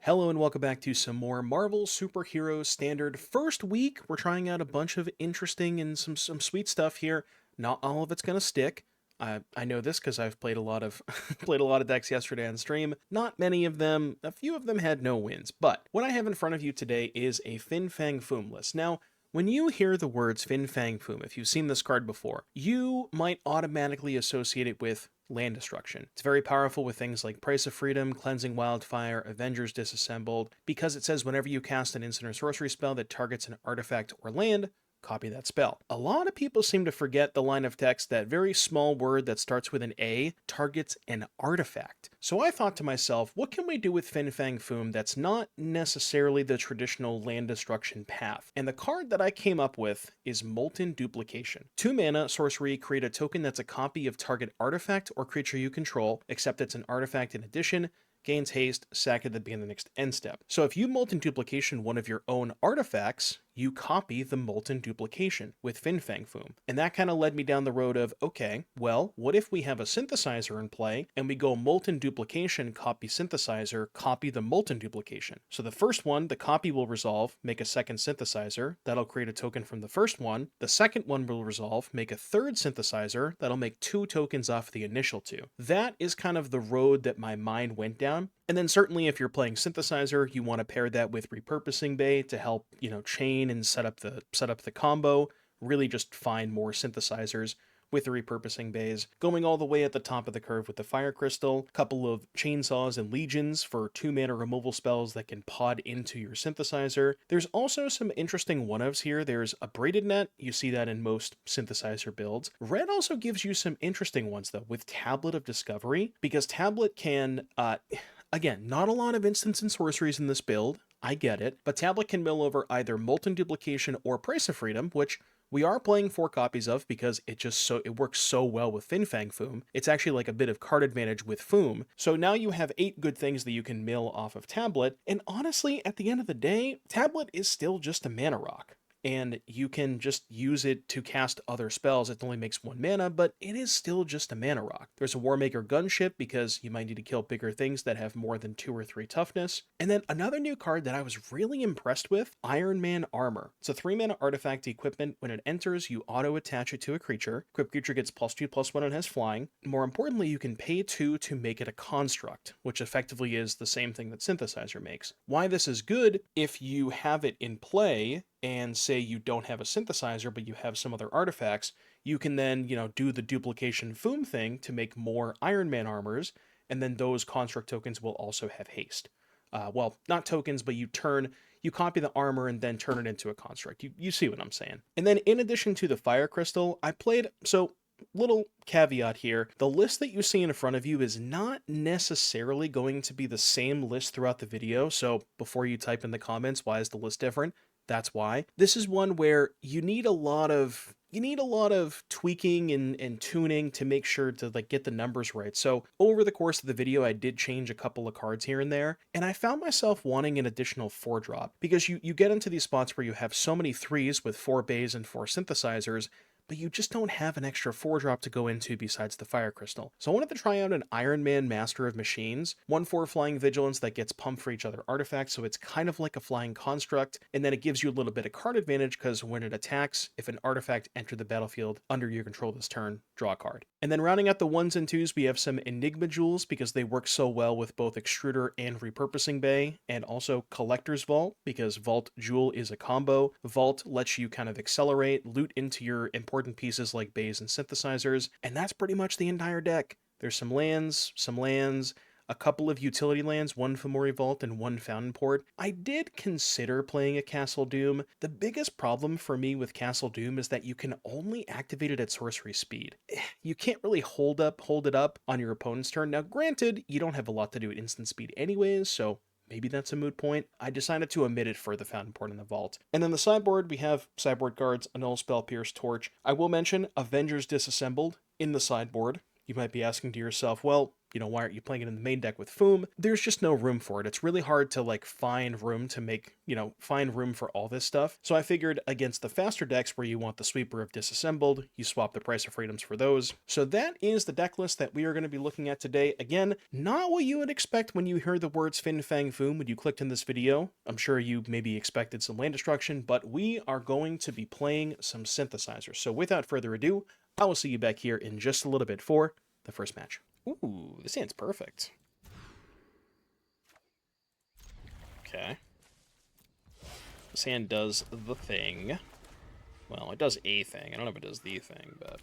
Hello and welcome back to some more Marvel Superhero Standard. First week, we're trying out a bunch of interesting and some sweet stuff here. Not all of it's gonna stick. I know this because I've played a lot of played a lot of decks yesterday on stream. Not many of them. A few of them had no wins. But what I have in front of you today is a Fin Fang Foom list. Now, when you hear the words Fin Fang Foom, if you've seen this card before, you might automatically associate it with land destruction. It's very powerful with things like Price of Freedom, Cleansing Wildfire, Avengers Disassembled, because it says whenever you cast an instant or sorcery spell that targets an artifact or land, copy that spell. A lot of people seem to forget the line of text, that very small word that starts with an A targets an artifact. So I thought to myself, what can we do with Fin Fang Foom that's not necessarily the traditional land destruction path? And the card that I came up with is Molten Duplication. 2 mana, sorcery, create a token that's a copy of target artifact or creature you control, except it's an artifact in addition, gains haste, sack at the beginning of the next end step. So if you Molten Duplication one of your own artifacts, you copy the Molten Duplication with Fin Fang Foom. And that kind of led me down the road of, okay, well, what if we have a synthesizer in play and we go Molten Duplication, copy synthesizer, copy the Molten Duplication. So the first one, the copy will resolve, make a second synthesizer, that'll create a token from the first one. The second one will resolve, make a third synthesizer, that'll make 2 tokens off the initial 2. That is kind of the road that my mind went down. And then certainly if you're playing synthesizer, you want to pair that with Repurposing Bay to help, chain and set up the combo, really just find more synthesizers with the Repurposing Bays, going all the way at the top of the curve with the Fire Crystal, couple of Chainsaws and Legions for 2 mana removal spells that can pod into your synthesizer. There's also some interesting one-ofs here. There's a Braided Net, you see that in most synthesizer builds. Red also gives you some interesting ones though, with Tablet of Discovery, because Tablet can, again, not a lot of instants and sorceries in this build, I get it, but Tablet can mill over either Molten Duplication or Price of Freedom, which we are playing 4 copies of because it works so well with Fin Fang Foom. It's actually like a bit of card advantage with Foom. So now you have 8 good things that you can mill off of Tablet, and honestly, at the end of the day, Tablet is still just a mana rock. And you can just use it to cast other spells. It only makes 1 mana, but it is still just a mana rock. There's a Warmaker Gunship because you might need to kill bigger things that have more than 2 or 3 toughness. And then another new card that I was really impressed with, Iron Man Armor. It's a 3 mana artifact equipment. When it enters, you auto-attach it to a creature. Equipped creature gets +2/+1 and has flying. More importantly, you can pay 2 to make it a construct, which effectively is the same thing that Synthesizer makes. Why this is good, if you have it in play, and say you don't have a synthesizer, but you have some other artifacts, you can then, do the duplication Foom thing to make more Iron Man armors, and then those construct tokens will also have haste. Well, not tokens, but you copy the armor and then turn it into a construct. You see what I'm saying. And then in addition to the Fire Crystal, little caveat here, the list that you see in front of you is not necessarily going to be the same list throughout the video, so before you type in the comments, why is the list different? That's why. This is one where you need a lot of tweaking and tuning to make sure to get the numbers right. So over the course of the video, I did change a couple of cards here and there, and I found myself wanting an additional 4-drop because you get into these spots where you have so many 3s with 4 bays and 4 synthesizers, but you just don't have an extra 4-drop to go into besides the Fire Crystal. So I wanted to try out an Iron Man Master of Machines, 1/4 Flying Vigilance that gets pumped for each other artifact, so it's kind of like a flying construct, and then it gives you a little bit of card advantage because when it attacks, if an artifact entered the battlefield under your control this turn, draw a card. And then rounding out the 1s and 2s, we have some Enigma Jewels because they work so well with both Extruder and Repurposing Bay, and also Collector's Vault because Vault Jewel is a combo. Vault lets you kind of accelerate, loot into your important pieces like bays and synthesizers, and that's pretty much the entire deck. There's some lands, a couple of utility lands, 1 Fomori Vault and 1 Fountainport. I did consider playing a Castle Doom. The biggest problem for me with Castle Doom is that you can only activate it at sorcery speed. You can't really hold it up on your opponent's turn. Now granted, you don't have a lot to do at instant speed anyways, so maybe that's a moot point. I decided to omit it for the Fountainport and the Vault. And then the sideboard, we have sideboard cards, Annul, Spell, Pierce, Torch. I will mention Avengers Disassembled in the sideboard. You might be asking to yourself, well, why aren't you playing it in the main deck with Foom? There's just no room for it. It's really hard to like find room to make, find room for all this stuff. So I figured against the faster decks where you want the Sweeper of Disassembled, you swap the Price of Freedoms for those. So that is the deck list that we are going to be looking at today. Again, not what you would expect when you hear the words Fin Fang Foom when you clicked in this video. I'm sure you maybe expected some land destruction, but we are going to be playing some synthesizers. So without further ado, I will see you back here in just a little bit for the first match. Ooh, this hand's perfect. Okay. This hand does the thing. Well, it does a thing. I don't know if it does the thing, but...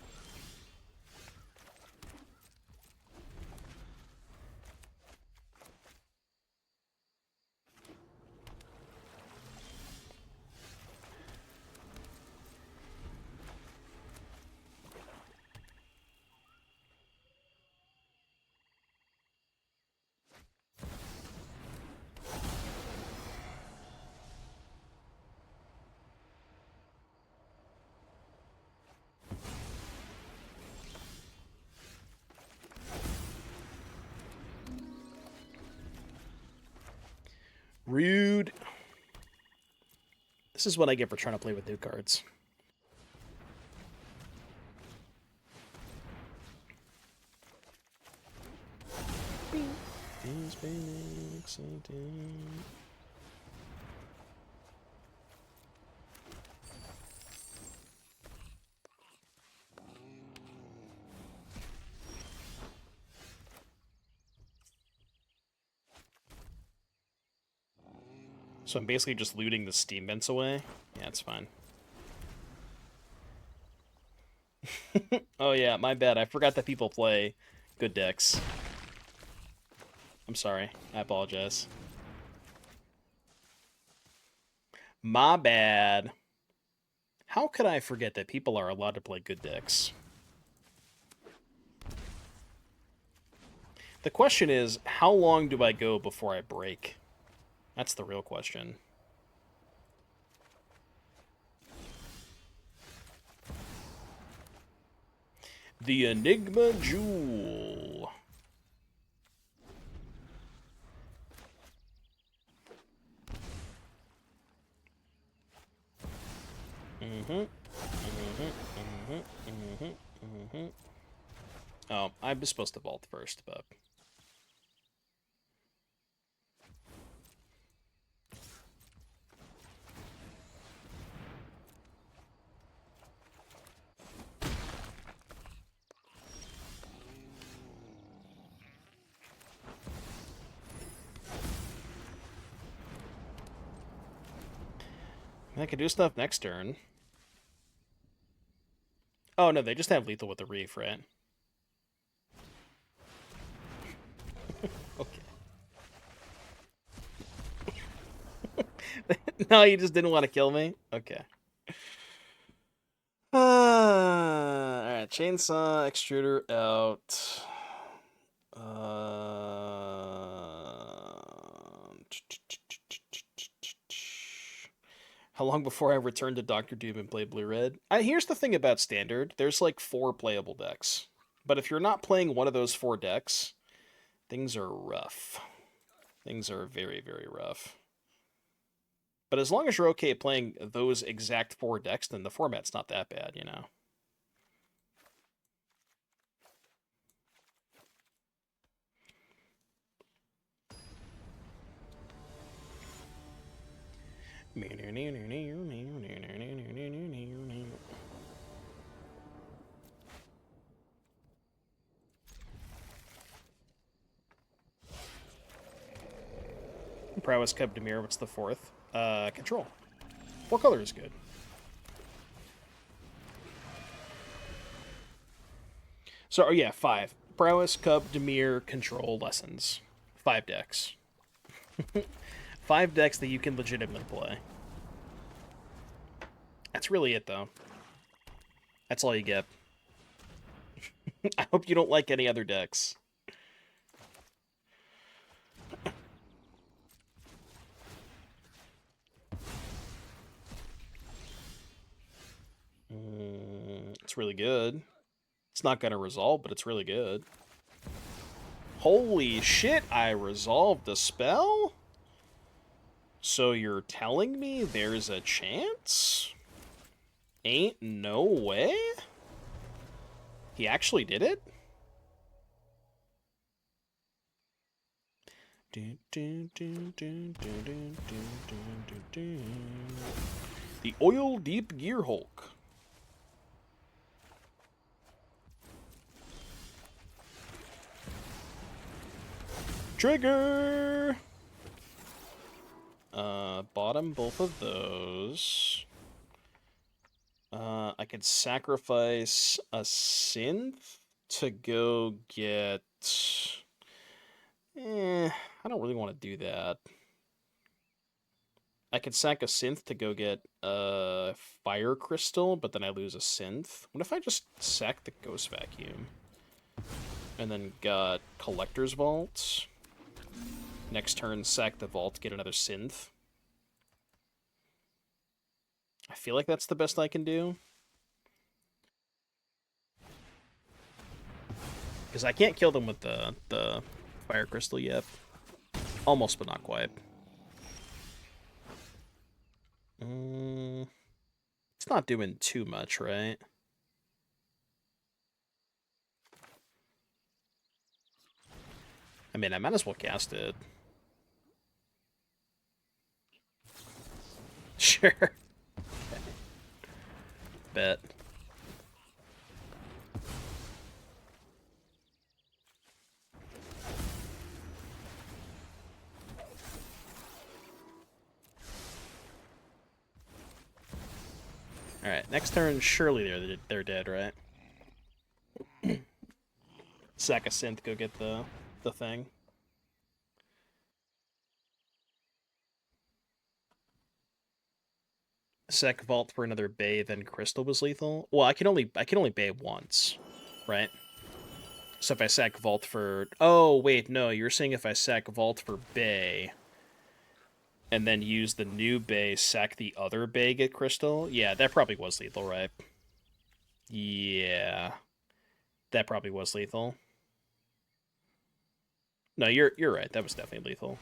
rude. This is what I get for trying to play with new cards. So I'm basically just looting the steam vents away. Yeah, it's fine. Oh yeah, my bad. I forgot that people play good decks. I'm sorry. I apologize. My bad. How could I forget that people are allowed to play good decks? The question is, how long do I go before I break? That's the real question. The Enigma Jewel. Oh, I was supposed to vault first, but... I can do stuff next turn. Oh, no, they just have lethal with the reef, right? Okay. No, you just didn't want to kill me? Okay. Alright, chainsaw, extruder out. How long before I return to Doctor Doom and play Blue-Red? Here's the thing about Standard. There's like 4 playable decks. But if you're not playing one of those 4 decks, things are rough. Things are very, very rough. But as long as you're okay playing those exact 4 decks, then the format's not that bad, you know? Prowess Cub Demir, what's the 4th? Control. 4 color is good. So, oh yeah, 5. Prowess, Cub, Demir, Control, Lessons. 5 decks. 5 decks that you can legitimately play. That's really it, though. That's all you get. I hope you don't like any other decks. It's really good. It's not going to resolve, but it's really good. Holy shit, I resolved the spell? So you're telling me there's a chance? Ain't no way? He actually did it? The Oil Deep Gear Hulk. Trigger! Bottom both of those. I could sacrifice a synth to go get... I don't really want to do that. I could sack a synth to go get a fire crystal, but then I lose a synth. What if I just sack the Ghost Vacuum? And then got Collector's Vault. Next turn, sack the Vault, get another synth. I feel like that's the best I can do. Because I can't kill them with the fire crystal yet. Almost, but not quite. It's not doing too much, right? I mean, I might as well cast it. Sure. Bet. Alright, next turn, surely they're dead, right? Sack a synth, go get the thing. Sack Vault for another Bay, then Crystal was lethal. Well, I can only Bay once, right? So if I sack Vault for... Oh, wait, no, you're saying if I sack Vault for Bay, and then use the new Bay, sack the other Bay, get Crystal? Yeah, that probably was lethal, right? Yeah. That probably was lethal. No, you're right. That was definitely lethal.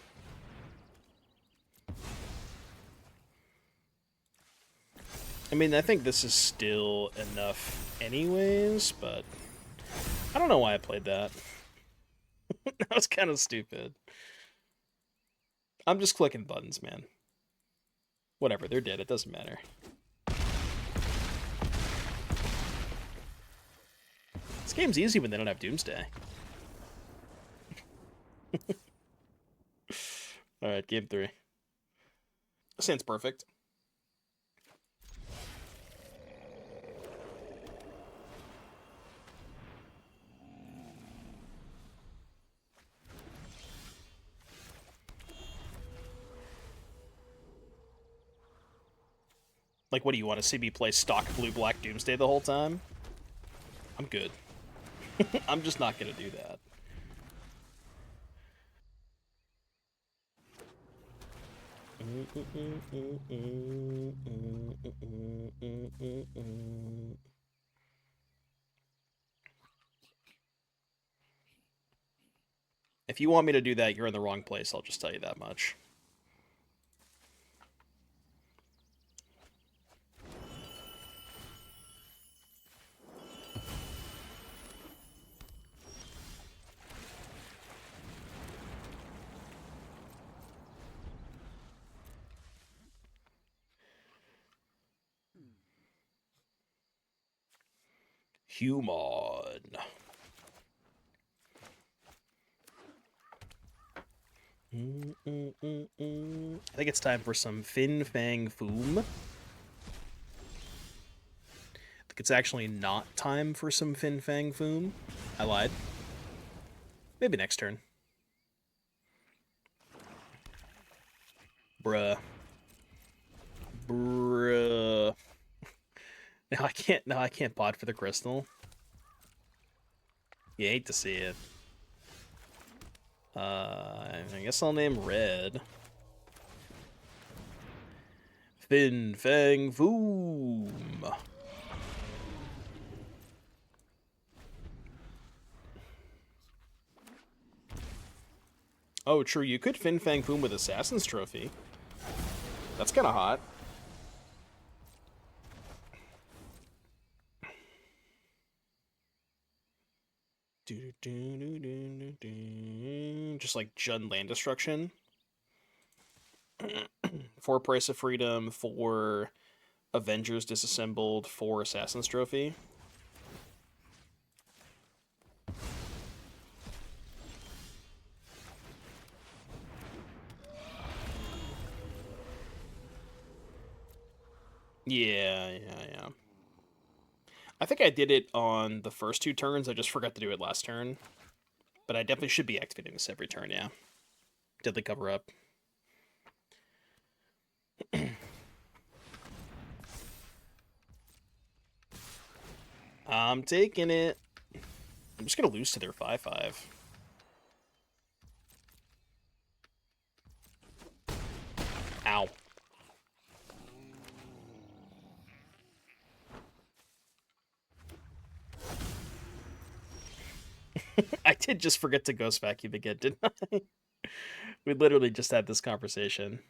I mean, I think this is still enough anyways, but I don't know why I played that. That was kind of stupid. I'm just clicking buttons, man. Whatever, they're dead. It doesn't matter. This game's easy when they don't have Doomsday. Alright, game 3. Sounds perfect. Like, what do you want to see me play stock blue-black Doomsday the whole time? I'm good. I'm just not gonna do that. If you want me to do that, you're in the wrong place, I'll just tell you that much. Human. I think it's time for some Fin Fang Foom. I think it's actually not time for some Fin Fang Foom. I lied. Maybe next turn. Bruh. Bruh. Now I can't pod for the crystal. You hate to see it. I guess I'll name Red. Fin Fang Foom. Oh, true, you could Fin Fang Foom with Assassin's Trophy. That's kind of hot. Just like Jund land destruction. 4 Price of Freedom, 4 Avengers Disassembled, 4 Assassin's Trophy. Yeah. I think I did it on the first 2 turns. I just forgot to do it last turn. But I definitely should be activating this every turn, yeah. Deadly Cover Up. I'm taking it. I'm just going to lose to their 5/5. Ow. I did just forget to Ghost Vacuum again, didn't I? We literally just had this conversation.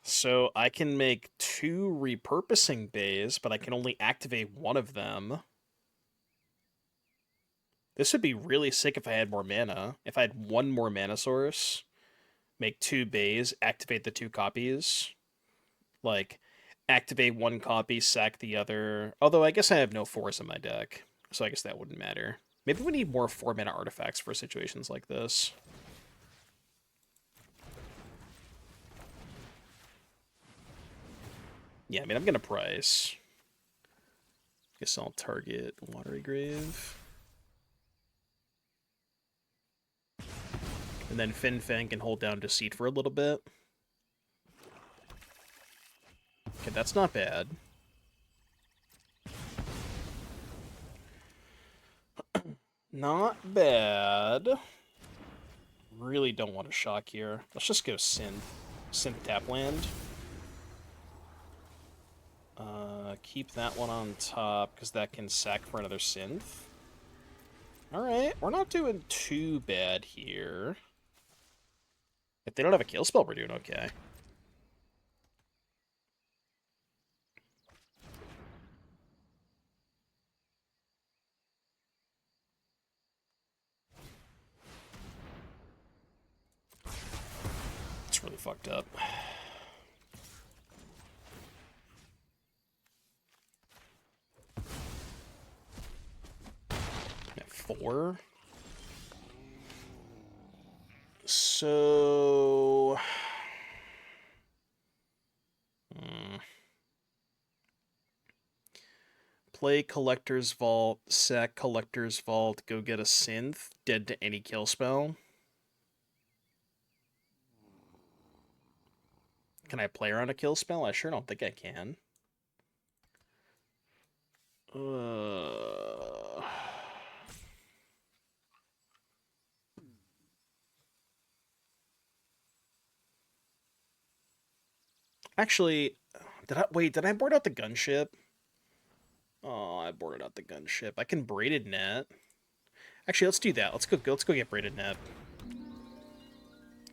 So I can make 2 Repurposing Bays, but I can only activate 1 of them. This would be really sick if I had more mana. If I had 1 more mana source, make 2 bays, activate the 2 copies. Like, activate 1 copy, sack the other. Although I guess I have no force in my deck, so I guess that wouldn't matter. Maybe we need more 4 mana artifacts for situations like this. Yeah, I mean, I'm gonna price. Guess I'll target Watery Grave. And then Fin Fang can hold down Deceit for a little bit. Okay, that's not bad. Not bad. Really don't want to shock here. Let's just go Synth. Synth tap land. Keep that one on top, because that can sack for another Synth. Alright, we're not doing too bad here. If they don't have a kill spell, we're doing okay. It's really fucked up. At 4. So... Play Collector's Vault, sack Collector's Vault, go get a Synth, dead to any kill spell. Can I play around a kill spell? I sure don't think I can. Actually, did I board out the gunship? Oh, I boarded out the gunship. I can Braided Net. Actually, let's do that. Let's go get Braided Net.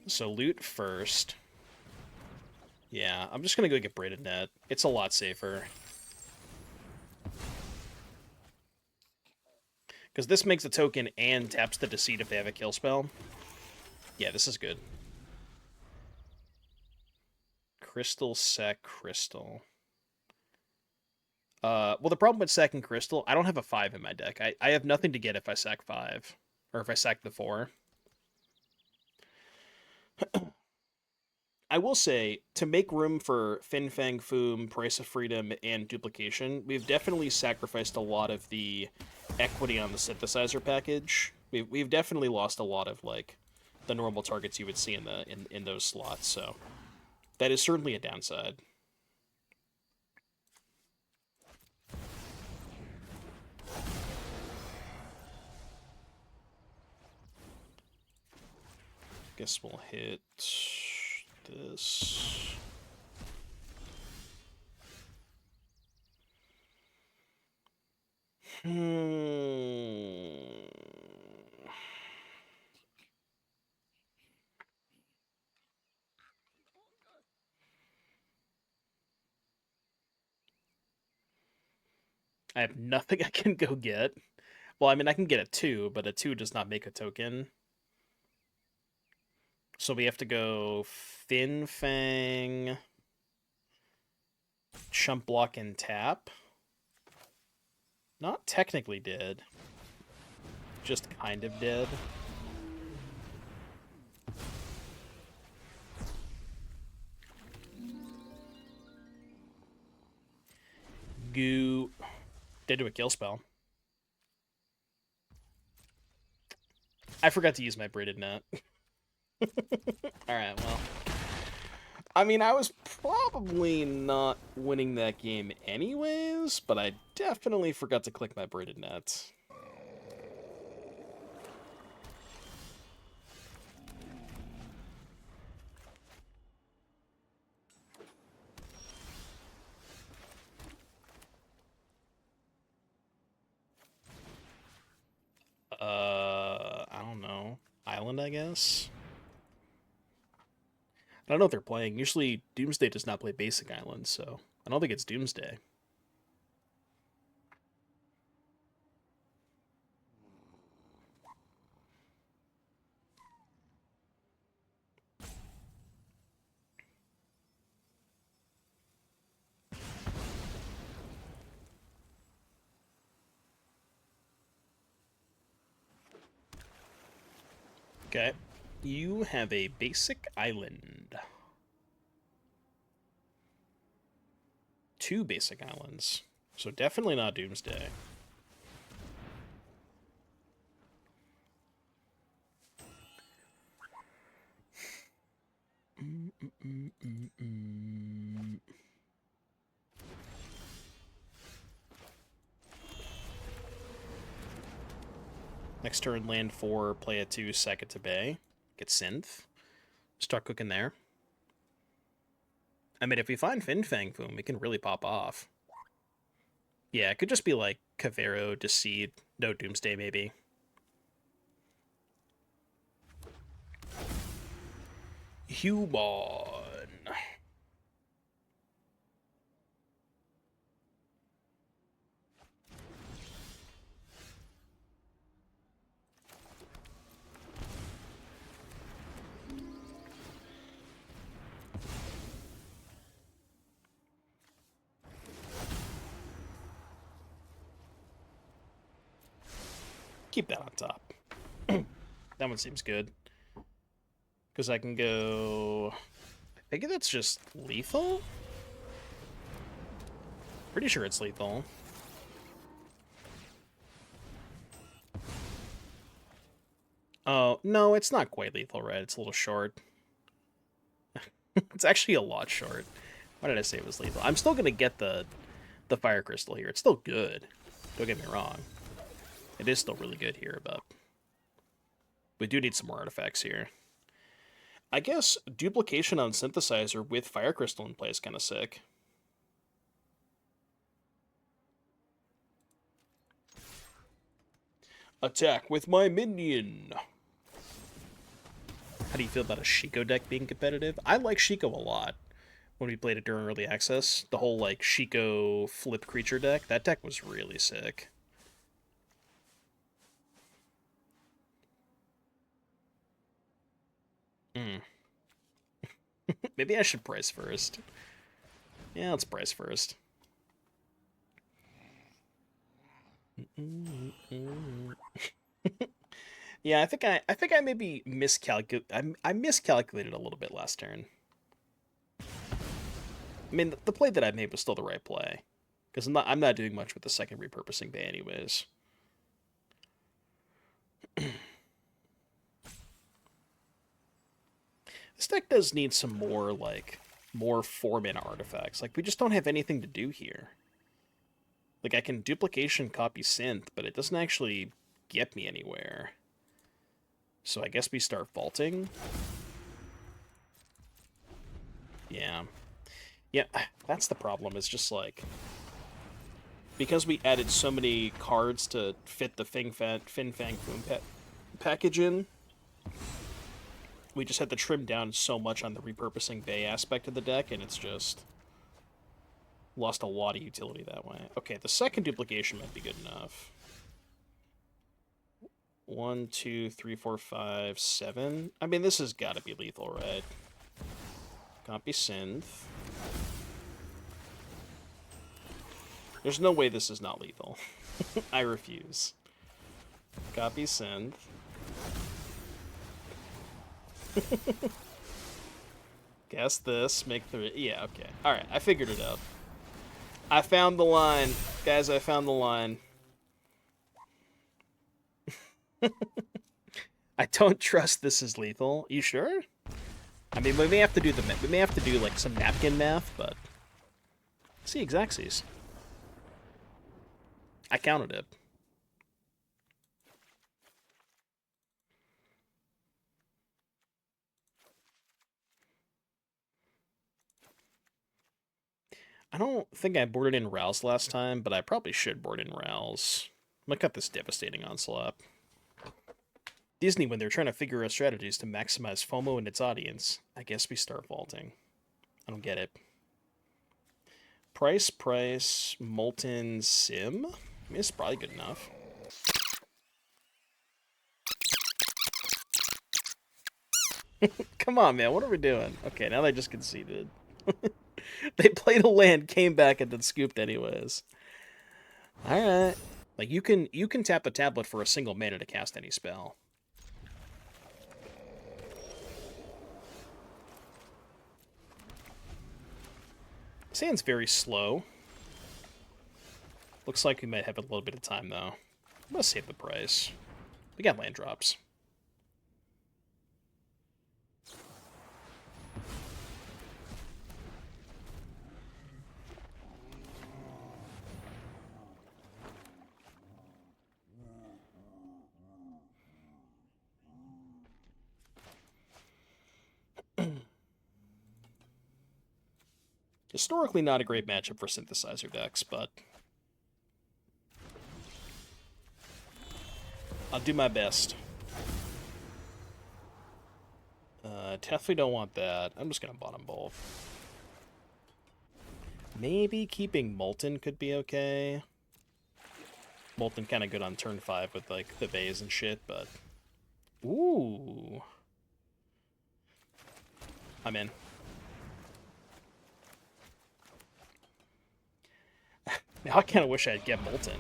So loot first. Yeah, I'm just gonna go get Braided Net. It's a lot safer. Because this makes a token and taps the Deceit if they have a kill spell. Yeah, this is good. Crystal, sack, crystal. Well, the problem with sacking crystal, I don't have a 5 in my deck. I have nothing to get if I sack 5. Or if I sack the 4. I will say, to make room for Fin Fang Foom, Price of Freedom, and Duplication, we've definitely sacrificed a lot of the equity on the Synthesizer package. We've definitely lost a lot of, like, the normal targets you would see in those slots, so that is certainly a downside. Guess we'll hit this. I have nothing I can go get. Well, I mean, I can get a 2, but a 2 does not make a token. So we have to go Fin Fang, Chump Block, and tap. Not technically dead. Just kind of dead. Goo. Dead to a kill spell. I forgot to use my Braided Net. Alright, well. I mean, I was probably not winning that game anyways, but I definitely forgot to click my Braided Net. I don't know. Island, I guess? I don't know what they're playing. Usually, Doomsday does not play basic Island, so I don't think it's Doomsday. Okay. You have a basic island. 2 basic islands. So definitely not Doomsday. Next turn, land 4, play a 2, sack it to Bay. Get Synth. Start cooking there. I mean, if we find Fin Fang Foom, we can really pop off. Yeah, it could just be like Cavero, Deceit, no Doomsday maybe. Human. Keep that on top. That one seems good. Because I can go... I think that's just lethal? Pretty sure it's lethal. Oh, no, it's not quite lethal, right? It's a little short. It's actually a lot short. Why did I say it was lethal? I'm still going to get the Fire Crystal here. It's still good. Don't get me wrong. It is still really good here, but we do need some more artifacts here. I guess Duplication on Synthesizer with Fire Crystal in play is kind of sick. Attack with my minion! How do you feel about a Shiko deck being competitive? I like Shiko a lot. When we played it during early access, the whole like Shiko flip creature deck, that deck was really sick. Maybe I should price first. Yeah, let's price first. Yeah, I think I maybe I miscalculated a little bit last turn. I mean, the play that I made was still the right play, because I'm not doing much with the second Repurposing Bay anyways. This deck does need some more, like, more 4-mana artifacts. Like, we just don't have anything to do here. Like, I can Duplication copy Synth, but it doesn't actually get me anywhere. So I guess we start vaulting. Yeah. Yeah, that's the problem, is just, like... Because we added so many cards to fit the Fin Fang Foom package in, we just had to trim down so much on the Repurposing Bay aspect of the deck, and it's just Lost a lot of utility that way. Okay, the second duplication might be good enough. 1, 2, 3, 4, 5, 7. I mean, this has got to be lethal, right? Copy synth. There's no way this is not lethal. I refuse. Copy synth. Guess this. Make 3. Yeah, okay. Alright, I figured it out. I found the line. Guys, I found the line. I don't trust this is lethal. You sure? I mean, we may have to do like some napkin math, but see exactsies. I counted it. I don't think I boarded in Rouse last time, but I probably should board in Rouse. I'm gonna cut this devastating onslaught. Disney, when they're trying to figure out strategies to maximize FOMO and its audience, I guess we start vaulting. I don't get it. Price, Molten Sim? I mean, it's probably good enough. Come on, man, what are we doing? Okay, now they just conceded. They played a land, came back, and then scooped anyways. Alright. Like, you can tap the tablet for a single mana to cast any spell. Sand's very slow. Looks like we might have a little bit of time, though. I'm gonna save the price. We got land drops. Historically not a great matchup for synthesizer decks, but I'll do my best. Definitely don't want that. I'm just going to bottom both. Maybe keeping Molten could be okay. Molten kind of good on turn 5 with, like, the bays and shit, but... Ooh. I'm in. Now I kind of wish I'd get Molten.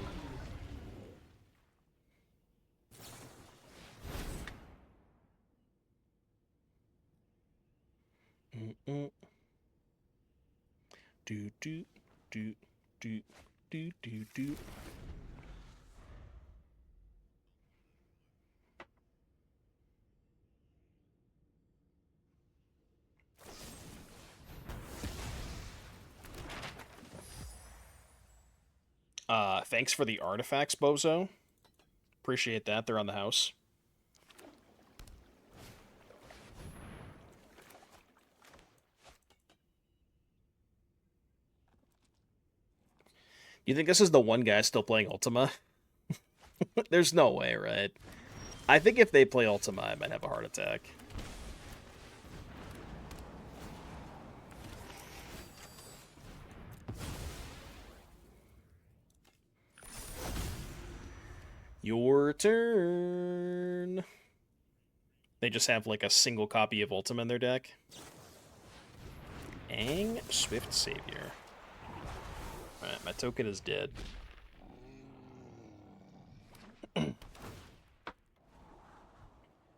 Do do do do do do do. Thanks for the artifacts, Bozo. Appreciate that. They're on the house. You think this is the one guy still playing Ultima? There's no way, right? I think if they play Ultima, I might have a heart attack. Your turn. They just have like a single copy of Ultima in their deck. Aang, Swift Savior. Alright, my token is dead.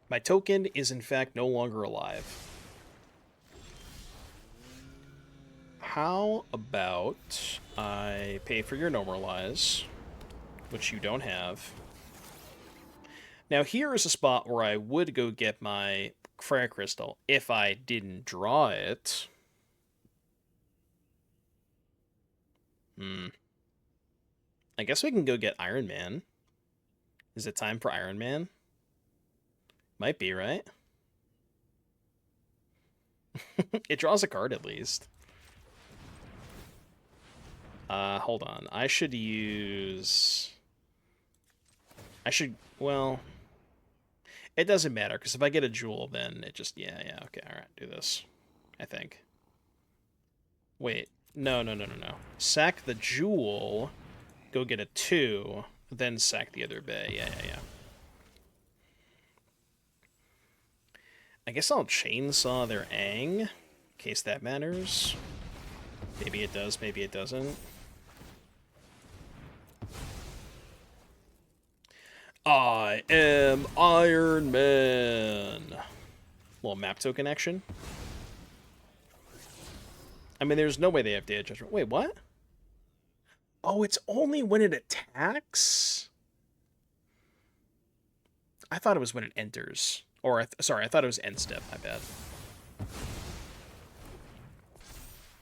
My token is in fact no longer alive. How about I pay for your Normalize, which you don't have. Now here is a spot where I would go get my Fire Crystal if I didn't draw it. I guess we can go get Iron Man. Is it time for Iron Man? Might be, right? It draws a card at least. Hold on. I should use... well... It doesn't matter, because if I get a Jewel, then it just... Yeah, okay, alright, do this. I think. Wait, No. Sack the Jewel, go get a 2, then sack the other bay. Yeah. I guess I'll chainsaw their Aang, in case that matters. Maybe it does, maybe it doesn't. I am Iron Man. Little map token action. I mean, there's no way they have Day of Judgment. Wait, what? Oh, it's only when it attacks? I thought it was when it enters. Or, sorry, I thought it was end step. My bad.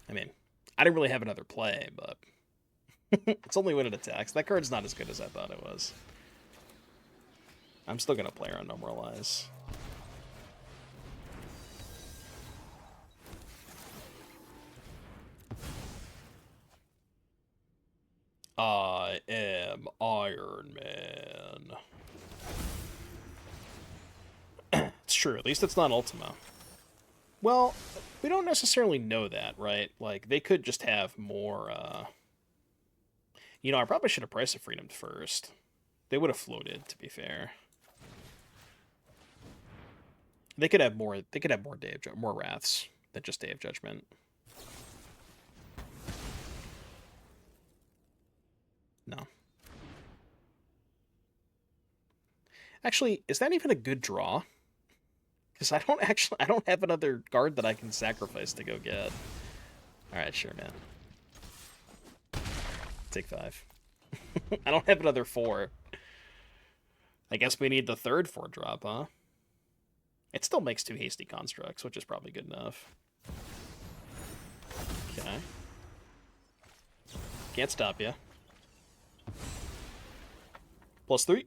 I mean, I didn't really have another play, but it's only when it attacks. That card's not as good as I thought it was. I'm still going to play around Normalize. I am Iron Man. It's true. At least it's not Ultima. Well, we don't necessarily know that, right? Like, they could just have more, You know, I probably should have Price of Freedom first. They would have floated, to be fair. They could have more. They could have more more Wraths than just Day of Judgment. No. Actually, is that even a good draw? Because I don't have another card that I can sacrifice to go get. All right, sure, man. Take 5. I don't have another 4. I guess we need the third 4-drop, huh? It still makes 2 hasty constructs, which is probably good enough. Okay. Can't stop you. +3.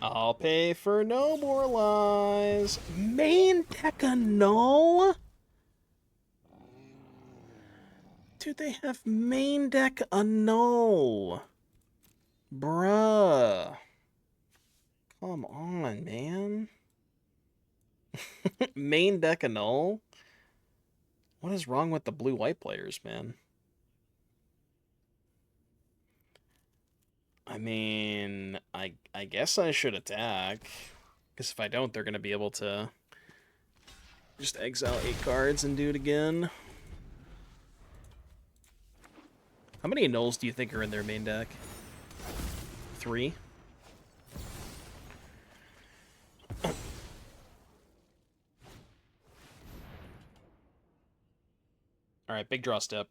I'll pay for no more lies. Main deck Annul? Dude, they have main deck Annul. Bruh. Come on, man. Main deck Annul? What is wrong with the blue-white players, man? I mean, I guess I should attack. Because if I don't, they're going to be able to just exile 8 cards and do it again. How many Annuls do you think are in their main deck? 3? Alright, big draw step.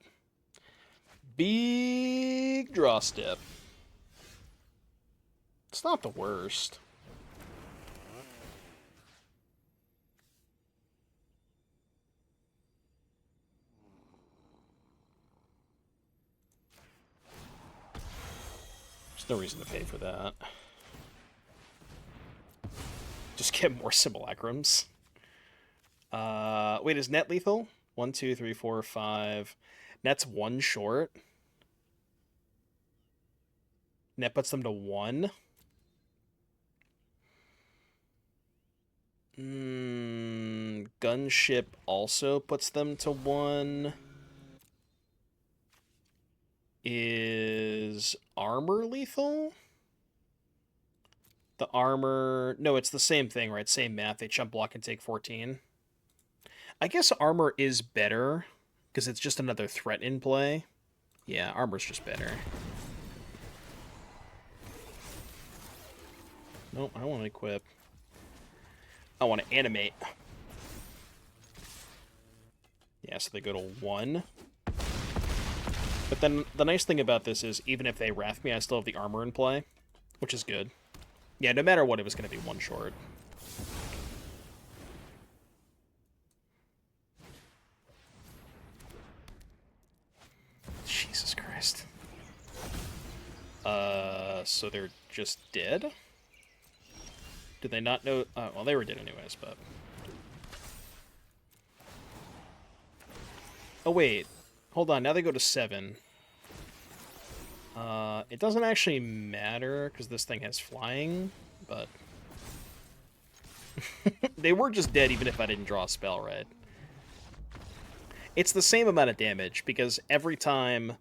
Big draw step. It's not the worst. There's no reason to pay for that. Just get more Simulacrums. Wait, is Net lethal? 1, 2, 3, 4, 5. Net's 1 short. Net puts them to 1. Gunship also puts them to 1. Is armor lethal? The armor... No, it's the same thing, right? Same math. They chump block and take 14. I guess armor is better, because it's just another threat in play. Yeah, armor's just better. Nope, I don't want to equip. I want to animate. Yeah, so they go to 1. But then the nice thing about this is, even if they wrath me, I still have the armor in play, which is good. Yeah, no matter what, it was going to be 1 short. Jesus Christ. So they're just dead? Did they not know? Well, they were dead anyways, but... Oh, wait. Hold on, now they go to 7. It doesn't actually matter, because this thing has flying, but... They were just dead even if I didn't draw a spell, right? It's the same amount of damage, because every time,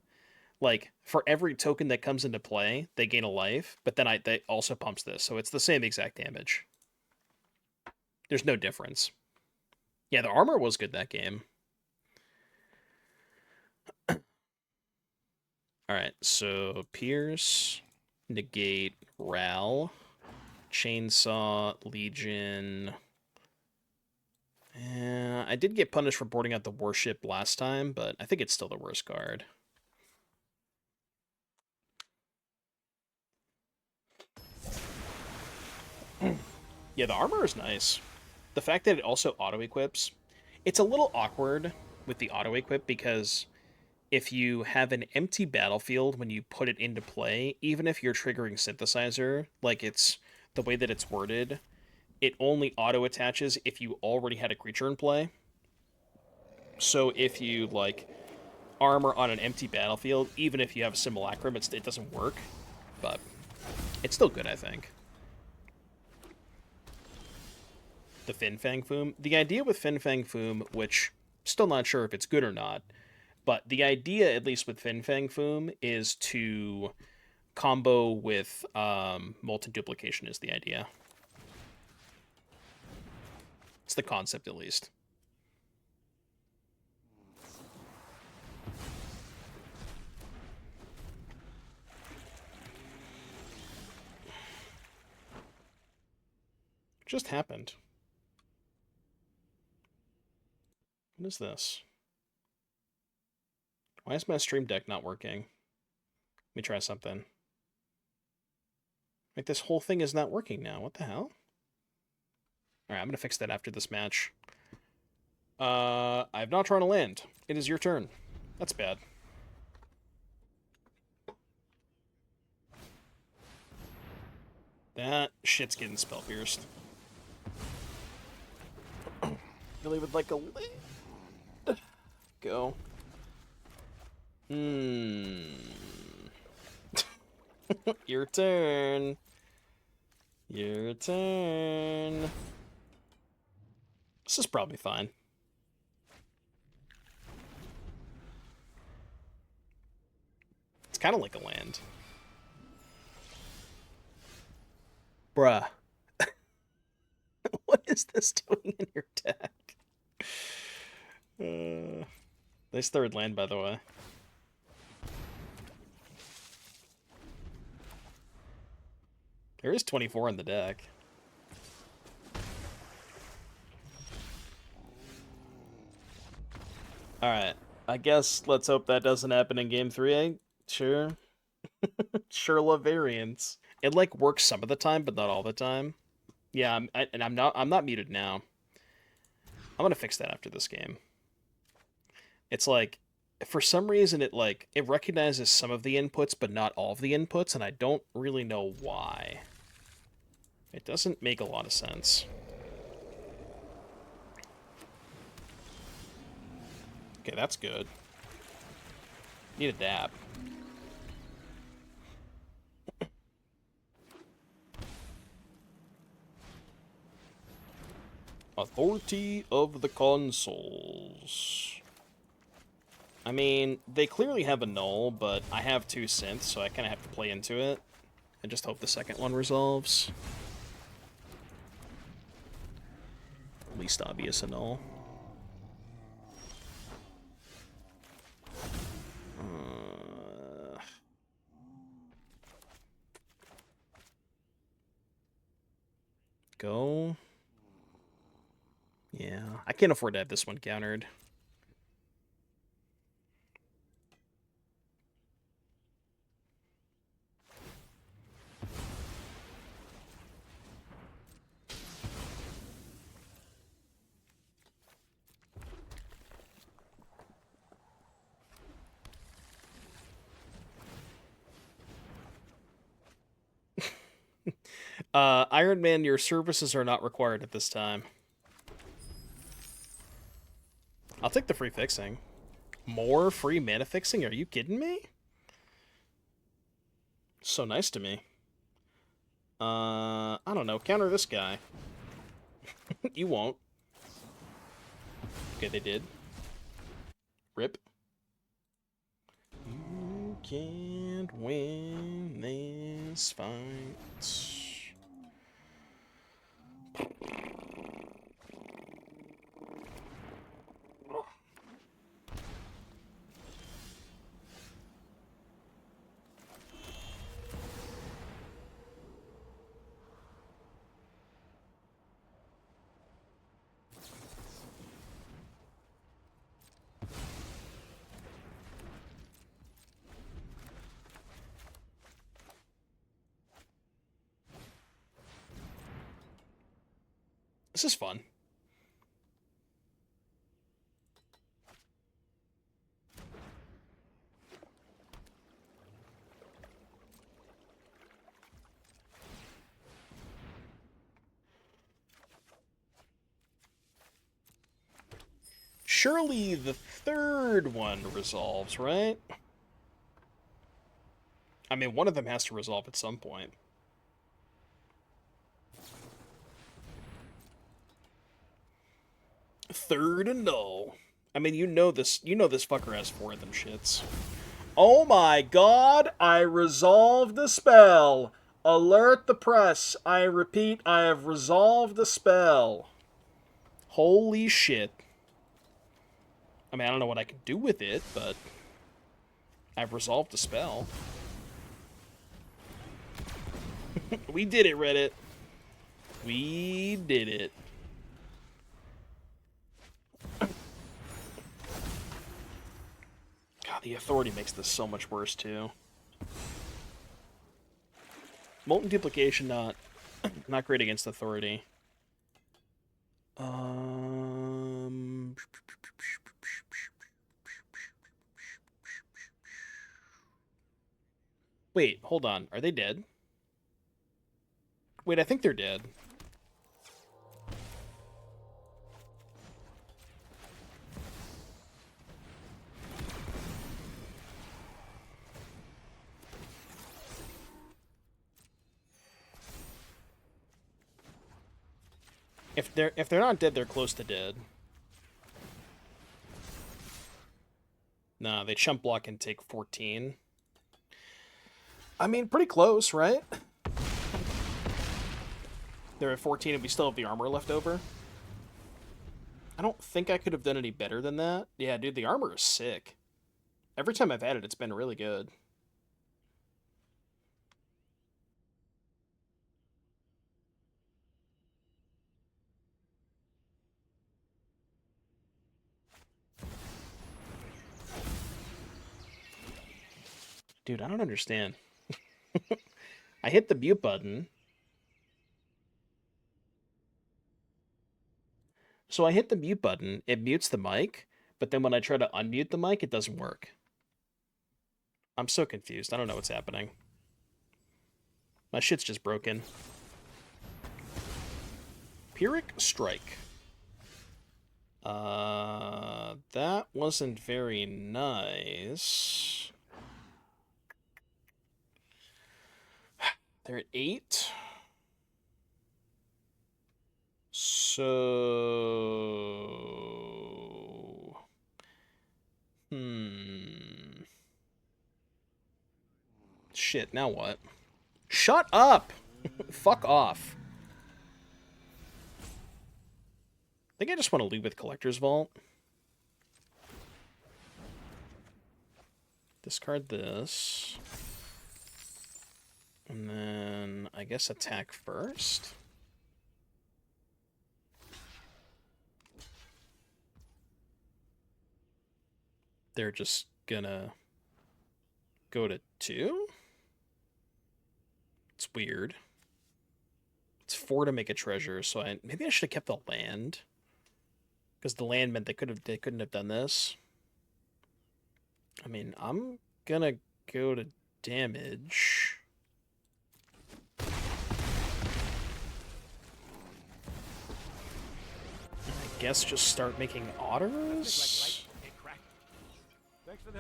like, for every token that comes into play, they gain a life, but then they also pumps this, so it's the same exact damage. There's no difference. Yeah, the armor was good that game. Alright, so Pierce, Negate, Ral, Chainsaw, Legion. I did get punished for boarding out the Warship last time, but I think it's still the worst card. Yeah, the armor is nice. The fact that it also auto-equips, it's a little awkward with the auto-equip, because if you have an empty battlefield when you put it into play, even if you're triggering Synthesizer, like it's the way that it's worded, it only auto-attaches if you already had a creature in play. So if you, like, armor on an empty battlefield, even if you have a Simulacrum, it doesn't work. But it's still good, I think. The Fin Fang Foom. The idea with Fin Fang Foom, which still not sure if it's good or not, but the idea, at least with Fin Fang Foom, is to combo with Molten Duplication is the idea. It's the concept, at least. What just happened? What is this? Why is my stream deck not working? Let me try something. Like, this whole thing is not working now. What the hell? Alright, I'm gonna fix that after this match. I've not drawn a land. It is your turn. That's bad. That shit's getting spell pierced. Really would like a land. Go. Your turn. Your turn. This is probably fine. It's kind of like a land. Bruh. What is this doing in your deck? Nice third land, by the way. There is 24 in the deck. Alright. I guess let's hope that doesn't happen in game 3, eh? Sure. Sure love variants. It, like, works some of the time, but not all the time. Yeah, I'm not muted now. I'm gonna fix that after this game. It's like, for some reason, it recognizes some of the inputs, but not all of the inputs, and I don't really know why. It doesn't make a lot of sense. Okay, that's good. Need a dab. Authority of the Consoles. I mean, they clearly have a null, but I have 2 synths, so I kind of have to play into it. And just hope the second one resolves. Least obvious a null. Go. Yeah, I can't afford to have this one countered. Iron Man, your services are not required at this time. I'll take the free fixing. More free mana fixing? Are you kidding me? So nice to me. I don't know. Counter this guy. You won't. Okay, they did. Rip. You can't win this fight. This is fun. Surely the third one resolves, right? I mean, one of them has to resolve at some point. Third Annul. I mean, you know this fucker has 4 of them shits. Oh my god, I resolved the spell. Alert the press. I repeat, I have resolved the spell. Holy shit. I mean, I don't know what I can do with it, but I've resolved the spell. We did it, Reddit. We did it. God, the Authority makes this so much worse, too. Molten Duplication, not great against Authority. Wait, hold on. Are they dead? Wait, I think they're dead. If they're not dead, they're close to dead. Nah, they chump block and take 14. I mean, pretty close, right? They're at 14 and we still have the armor left over. I don't think I could have done any better than that. Yeah, dude, the armor is sick. Every time I've had it, it's been really good. Dude, I don't understand. I hit the mute button. So I hit the mute button, it mutes the mic, but then when I try to unmute the mic, it doesn't work. I'm so confused. I don't know what's happening. My shit's just broken. Pyrrhic Strike. That wasn't very nice. They're at 8. So... Shit, now what? Shut up! Fuck off. I think I just want to leave with Collector's Vault. Discard this. And then, I guess attack first. They're just gonna go to 2? It's weird. It's 4 to make a treasure, so maybe I should have kept the land. Because the land meant they couldn't have done this. I mean, I'm gonna go to damage. I guess just start making otters?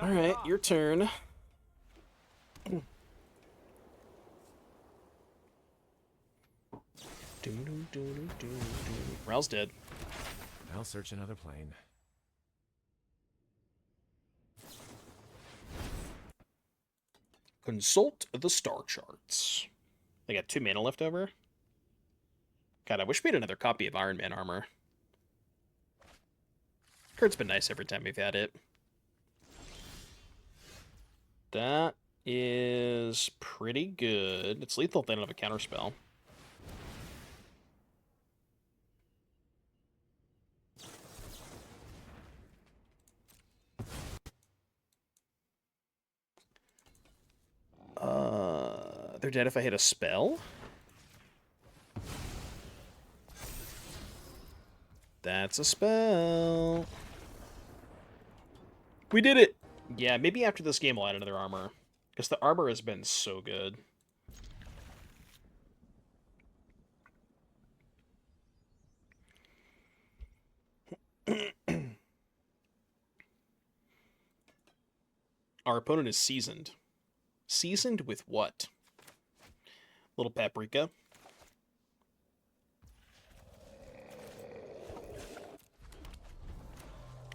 Alright, your turn. Ral's dead. I'll search another plane. Consult the star charts. They got 2 mana left over. God, I wish we had another copy of Iron Man armor. Card's been nice every time we've had it. That is pretty good. It's lethal if they don't have a counterspell. They're dead if I hit a spell? That's a spell. We did it! Yeah, maybe after this game I'll add another armor. Because the armor has been so good. Our opponent is seasoned. Seasoned with what? Little paprika.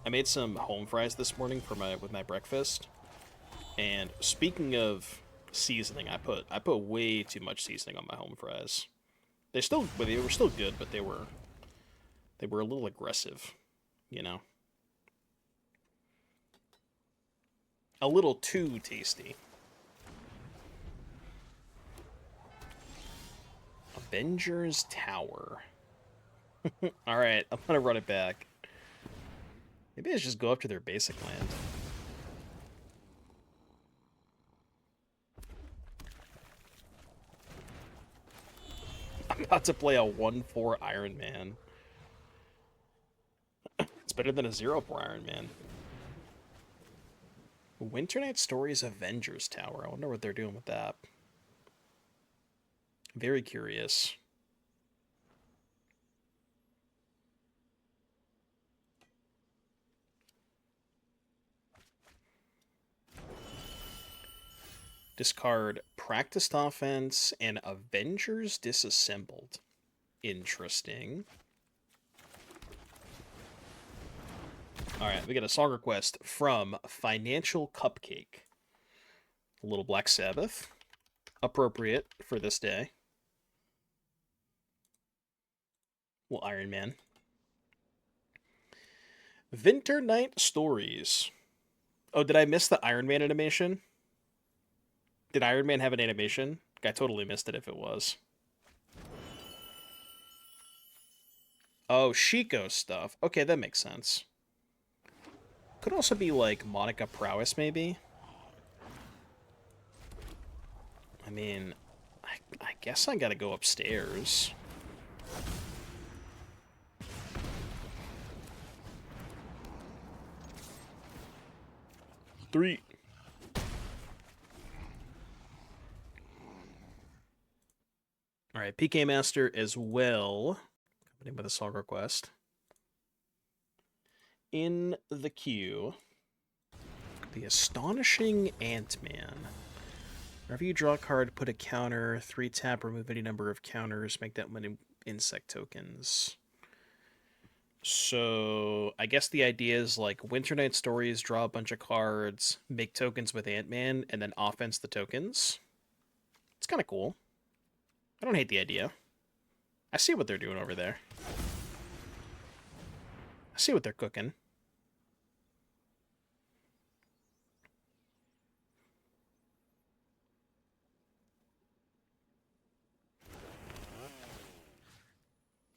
I made some home fries this morning for with my breakfast. And speaking of seasoning, I put way too much seasoning on my home fries. They were still good, but they were a little aggressive, you know. A little too tasty. Avengers Tower. Alright, I'm gonna run it back. Maybe I should just go up to their basic land. I'm about to play a 1/4 Iron Man. It's better than a 0/4 Iron Man. Winter Night Stories Avengers Tower. I wonder what they're doing with that. Very curious. Discard Practiced Offense and Avengers Disassembled. Interesting. Alright, we got a song request from Financial Cupcake. A little Black Sabbath. Appropriate for this day. Well, Iron Man. Winter Night Stories. Oh, did I miss the Iron Man animation? Did Iron Man have an animation? I totally missed it if it was. Oh, Shiko stuff. Okay, that makes sense. Could also be like Monica Prowess, maybe? I mean, I guess I gotta go upstairs. Three. Alright, PK Master as well. Accompanied with a song request. In the queue, the Astonishing Ant-Man. Whenever you draw a card, put a counter, 3-tap, remove any number of counters, make that many insect tokens. So, I guess the idea is like Winter Night Stories, draw a bunch of cards, make tokens with Ant-Man, and then offense the tokens. It's kind of cool. I don't hate the idea. I see what they're doing over there. I see what they're cooking.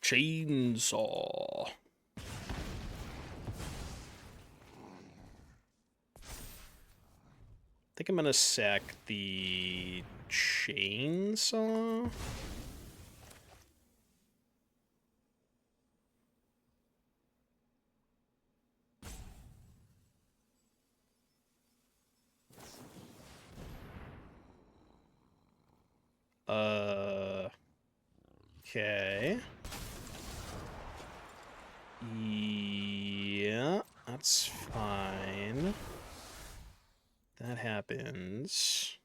Chainsaw. I think I'm gonna sack the chainsaw. Okay. Yeah, that's fine. That happens.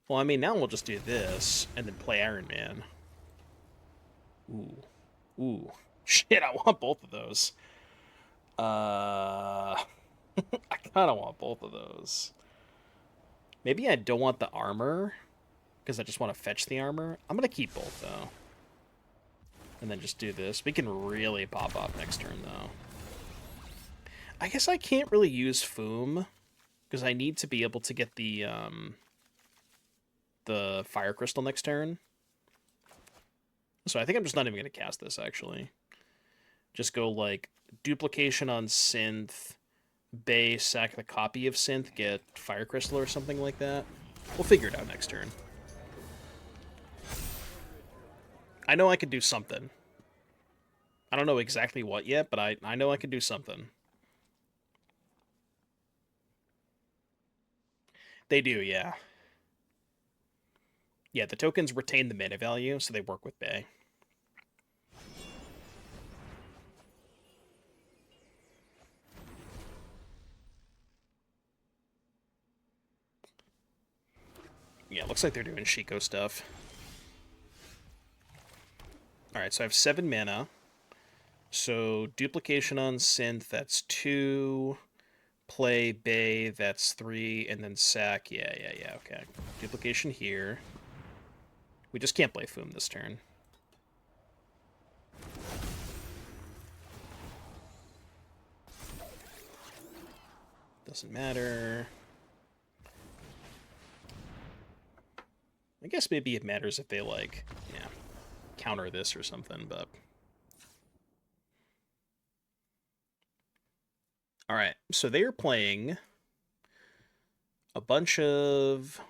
Well, I mean, now we'll just do this, and then play Iron Man. Ooh. Ooh. Shit, I want both of those. I kind of want both of those. Maybe I don't want the armor, because I just want to fetch the armor. I'm going to keep both, though. And then just do this. We can really pop off next turn, though. I guess I can't really use Foom, because I need to be able to get the Fire Crystal next turn. So I think I'm just not even going to cast this, actually. Just go, like, Duplication on Synth, Bay, sack the copy of Synth, get Fire Crystal or something like that. We'll figure it out next turn. I know I could do something. I don't know exactly what yet, but I know I could do something. They do, yeah. Yeah, the tokens retain the mana value, so they work with Bay. Yeah, looks like they're doing Shiko stuff. Alright, so I have 7 mana. So, Duplication on Synth, that's 2. Play Bay, that's 3. And then sack, yeah, okay. Duplication here. We just can't play Foom this turn. Doesn't matter. I guess maybe it matters if they, like, yeah, counter this or something, but... Alright, so they are playing a bunch of...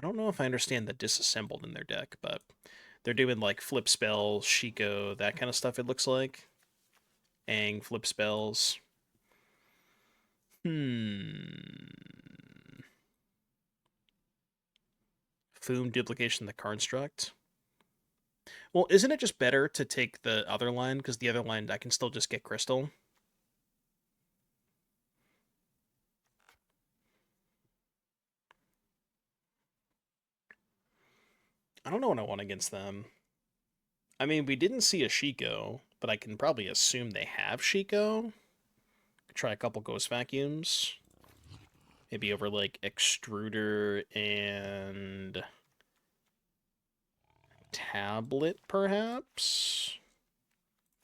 I don't know if I understand the Disassembled in their deck, but they're doing, like, flip spells, Shiko, that kind of stuff, it looks like. Ang, flip spells. Foom, Duplication, the Construct. Well, isn't it just better to take the other line? Because the other line, I can still just get Crystal. I don't know what I want against them. I mean, we didn't see a Shiko, but I can probably assume they have Shiko. Try a couple Ghost Vacuums. Maybe over, like, Extruder and... Tablet, perhaps?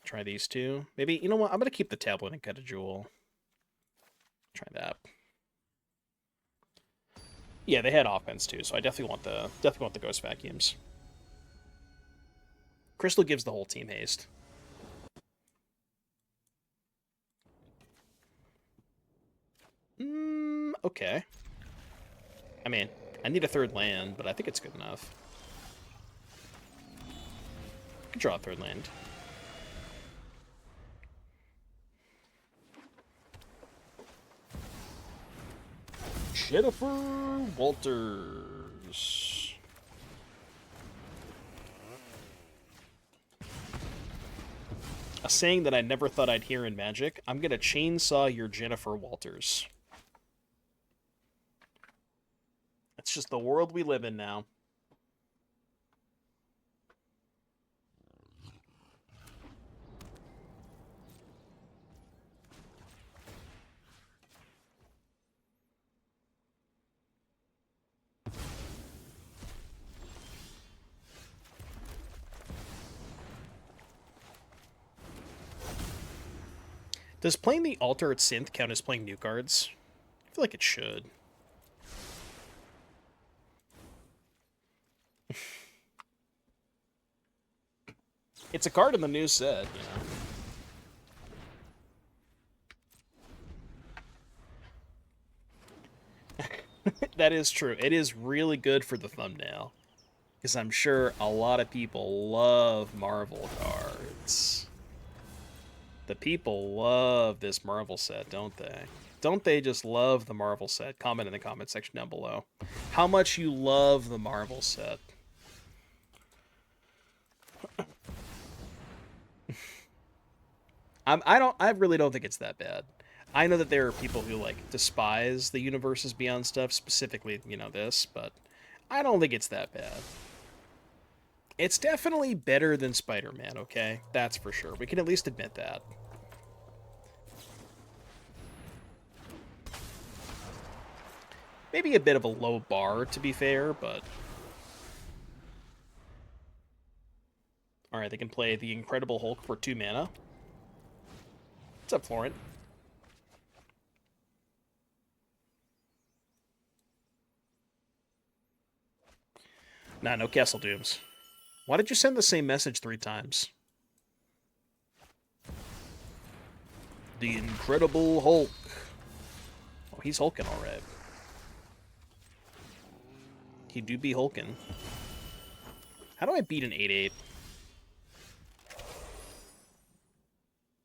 Try these two. Maybe, you know what? I'm going to keep the Tablet and cut a Jewel. Try that. Yeah, they had offense too, so I definitely want the Ghost Vacuums. Crystal gives the whole team haste. Okay. I mean, I need a 3rd land, but I think it's good enough. I can draw a 3rd land. Jennifer Walters. A saying that I never thought I'd hear in Magic. I'm gonna chainsaw your Jennifer Walters. That's just the world we live in now. Does playing the Altar at Synth count as playing new cards? I feel like it should. It's a card in the new set, you know. That is true. It is really good for the thumbnail. Because I'm sure a lot of people love Marvel cards. The people love this Marvel set, don't they? Don't they just love the Marvel set? Comment in the comment section down below. How much you love the Marvel set. I really don't think it's that bad. I know that there are people who, like, despise the Universes Beyond stuff, specifically, you know, this, but I don't think it's that bad. It's definitely better than Spider-Man, okay? That's for sure. We can at least admit that. Maybe a bit of a low bar, to be fair, but... Alright, they can play the Incredible Hulk for 2 mana. What's up, Florent? Nah, no Castle Dooms. Why did you send the same message 3 times? The Incredible Hulk. Oh, he's hulking alright. He do be hulking. How do I beat an 8/8?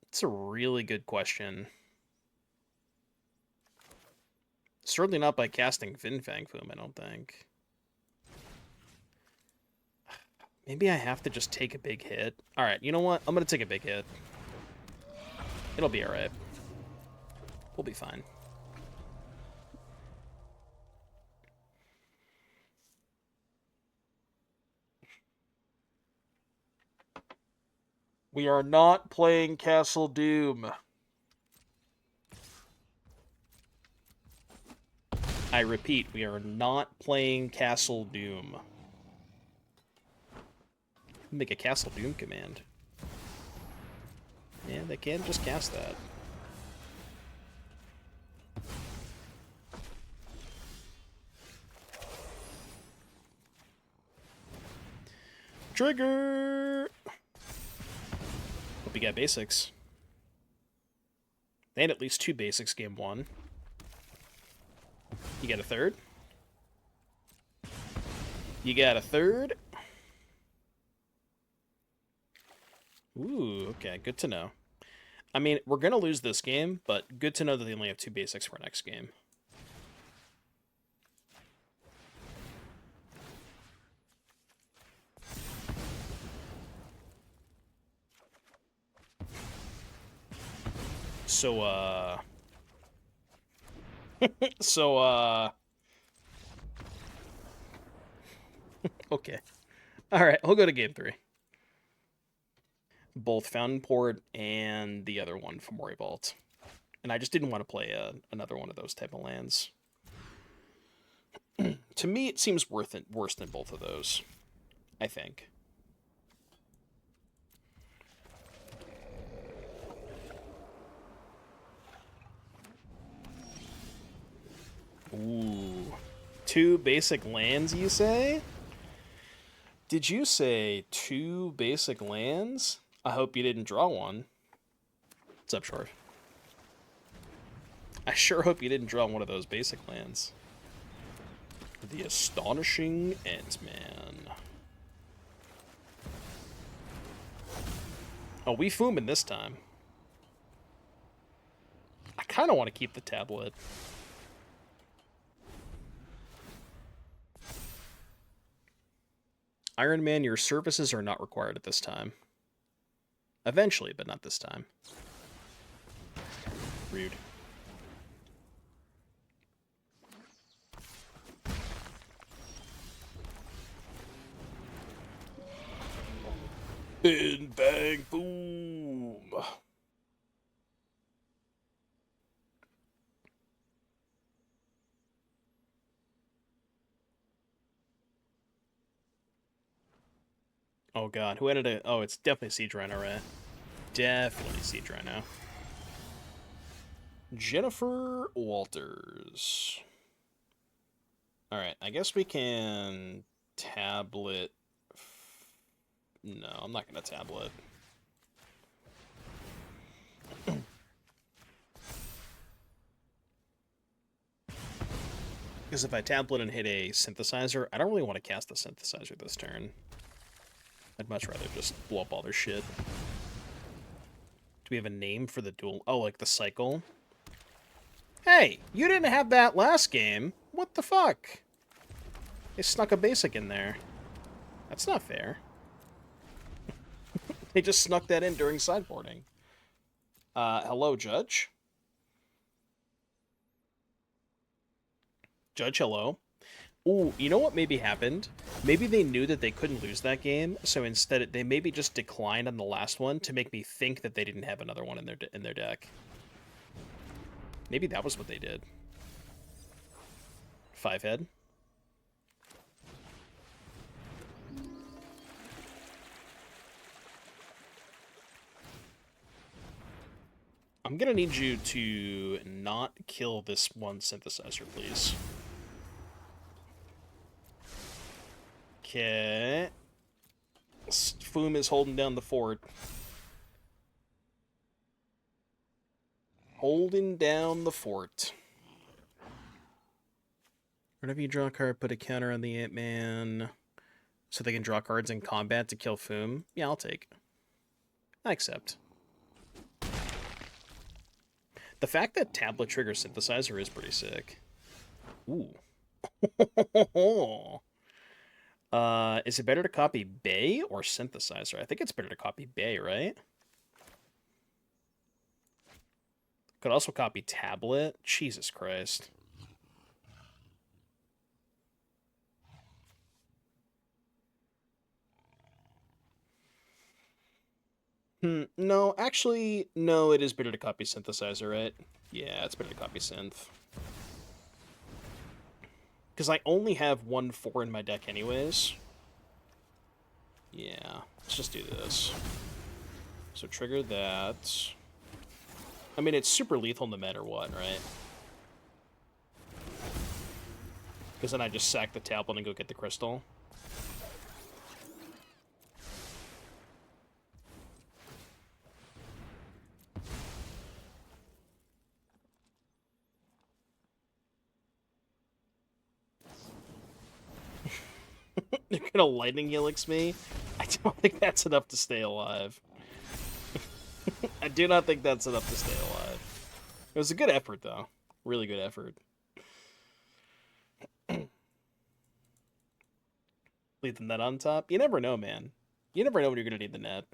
It's a really good question. Certainly not by casting Fin Fang Foom, I don't think. Maybe I have to just take a big hit. Alright, you know what? I'm gonna take a big hit. It'll be alright. We'll be fine. We are not playing Castle Doom. I repeat, we are not playing Castle Doom. Make a Castle Doom command. Yeah, they can just cast that. Trigger! Hope you got basics. They had at least 2 basics game 1. You got a third? You got a third? Ooh, okay, good to know. I mean, we're going to lose this game, but good to know that they only have 2 basics for next game. So, okay. Alright, we'll go to game 3. Both Fountainport and the other one, Fomori Vault. And I just didn't want to play another one of those type of lands. To me, it seems worse than both of those, I think. Ooh. 2 basic lands, you say? Did you say 2 basic lands? I hope you didn't draw one. What's up, Short? I sure hope you didn't draw one of those basic lands. The Astonishing Ant-Man. Oh, we fooming this time. I kind of want to keep the tablet. Iron Man, your services are not required at this time. Eventually, but not this time. Rude. Fin Fang Foom. Oh god, who added it? Oh, it's definitely Siege Rhino, right? Definitely Siege Rhino. Jennifer Walters. Alright, I guess we can tablet. No, I'm not going to tablet. Because if I tablet and hit a synthesizer, I don't really want to cast the synthesizer this turn. I'd much rather just blow up all their shit. Do we have a name for the duel? Oh, like the cycle? Hey, you didn't have that last game. What the fuck? They snuck a basic in there. That's not fair. They just snuck that in during sideboarding. Hello, Judge. Judge, hello. Ooh, you know what maybe happened? Maybe they knew that they couldn't lose that game, so instead they maybe just declined on the last one to make me think that they didn't have another one in their deck. Maybe that was what they did. 5 head. I'm gonna need you to not kill this one synthesizer, please. Okay. Foom is holding down the fort. Holding down the fort. Whenever you draw a card, put a counter on the Ant-Man so they can draw cards in combat to kill Foom. Yeah, I'll take. I accept. The fact that tablet triggers synthesizer is pretty sick. Ooh. Is it better to copy Bay or synthesizer? I think it's better to copy Bay, right? Could also copy tablet. Jesus Christ. No, actually, no, it is better to copy synthesizer, right? Yeah, it's better to copy synth. Because I only have 1/4 in my deck anyways. Yeah, let's just do this. So trigger that. I mean, it's super lethal no matter what, right? Because then I just sack the tablet and go get the crystal. They're gonna lightning helix me? I don't think that's enough to stay alive. I do not think that's enough to stay alive. It was a good effort, though. Really good effort. Leave the net on top? You never know, man. You never know when you're gonna need the net.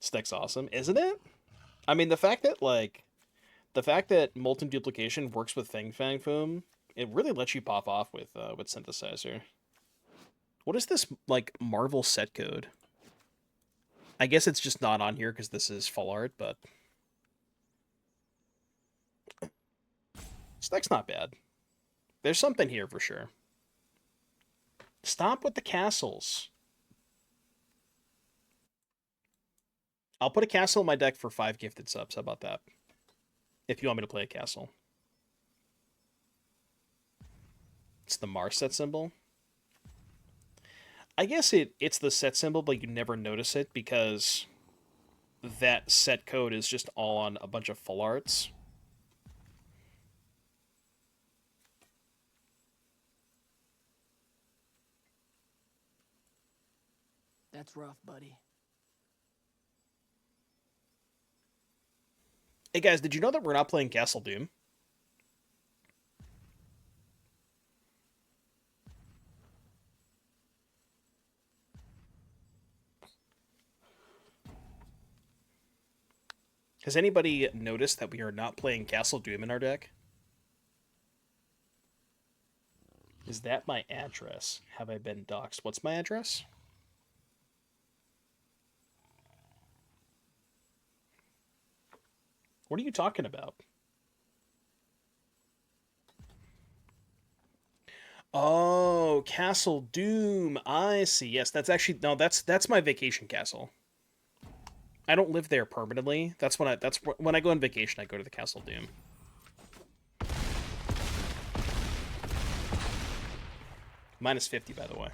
This deck's awesome, isn't it? I mean, the fact that Molten Duplication works with Fin Fang Foom, it really lets you pop off with synthesizer. What is this, like, Marvel set code? I guess it's just not on here because this is full art, but this deck's not bad. There's something here for sure. Stop with the castles. I'll put a castle in my deck for 5 gifted subs. How about that? If you want me to play a castle. It's the Mars set symbol. I guess it's the set symbol, but you never notice it because that set code is just all on a bunch of full arts. That's rough, buddy. Hey guys, did you know that we're not playing Castle Doom? Has anybody noticed that we are not playing Castle Doom in our deck? Is that my address? Have I been doxxed? What's my address? What are you talking about? Oh, Castle Doom. I see. Yes, that's actually no. That's my vacation castle. I don't live there permanently. That's when I go on vacation. I go to the Castle Doom. -50, by the way.